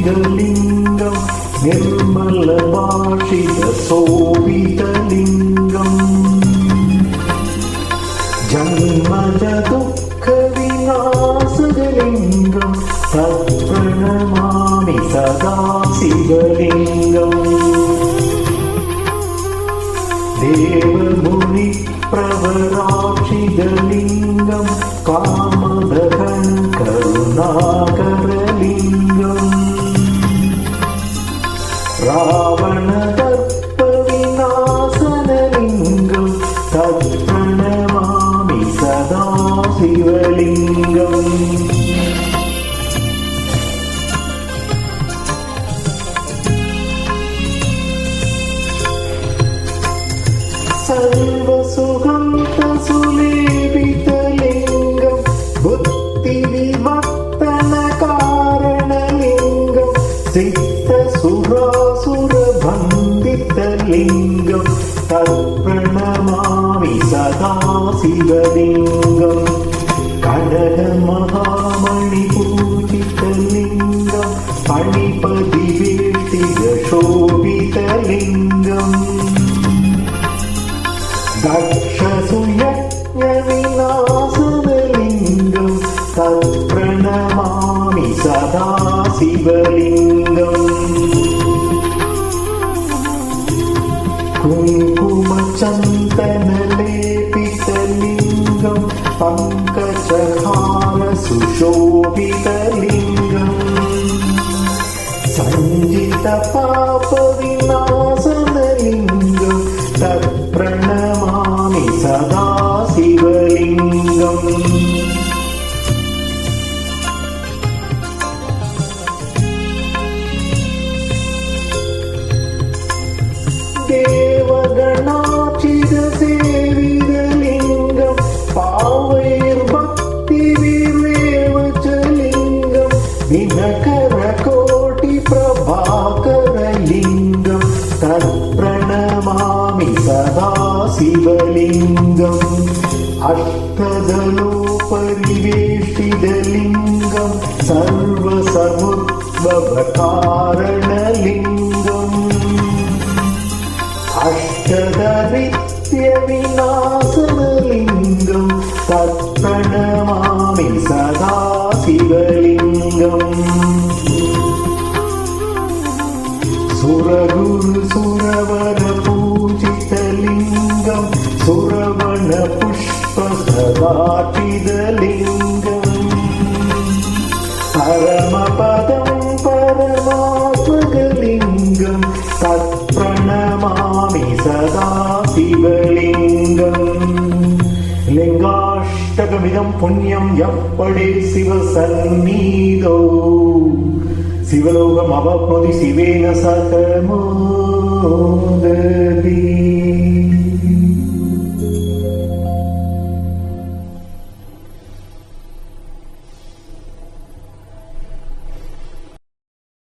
शिवलिङ्गं निर्मलभाषितशोभितलिङ्गम् जन्मजदुःखविनाशलिङ्गं तत्प्रणमामि सदा शिवलिङ्गम् देवमुनिप्रवराक्षितलिङ्गं कामदहन करुणाकरलिङ्गम् रावणदर्पविनाशनलिङ्गं तत्प्रणमामि सदा शिवलिङ्गम् सर्वसुगन्धसुलेपितलिङ्गं बुद्धिविवर्तनकारणलिङ्गं सिद्धसुरासुरबन्धितलिङ्गं तत्प्रणमामि सदा शिवलिङ्गम् कनकमहामणिपूजितलिङ्गं फणिपतिवेष्टितशोभितलिङ्गम् दक्षसुयज्ञविनाशनलिङ्गं तत्प्रणमामि सदा शिवलिङ्गम् कुङ्कुमचन्दनलेपितलिङ्गं पङ्कजहारसुशोभितलिङ्गम् सञ्जितपापविनाशनलिङ्गं तत्प्रणमामि सदा शिवलिङ्गम् देवगणाचिरसेवितलिङ्गं पावैर्भक्तिविवेवचलिङ्गं दिनकरकोटिप्रभाकरलिङ्गं तत्प्रणमामि सदा शिवलिङ्गम् अष्टदलोपरिवेष्टितलिङ्गं सर्वसमुद्भवकारणलिङ्गम् अष्टदरित्यविनाशनलिङ्गं तत्प्रणमामि सदा शिवलिङ्गम् सुरगुरुसुरवरपूजितलिङ्गं सुरवणपुष्पसदाचितलिङ्गम् परमपदं परमात्मकलिङ्गं तत्प्रणमामि सदा शिवलिङ्गम् लिङ्गाष्टकमिदं पुण्यं यः पठेत् शिवसन्निधौ शिवलोकमवाप्नोति शिवेन सह मोदः।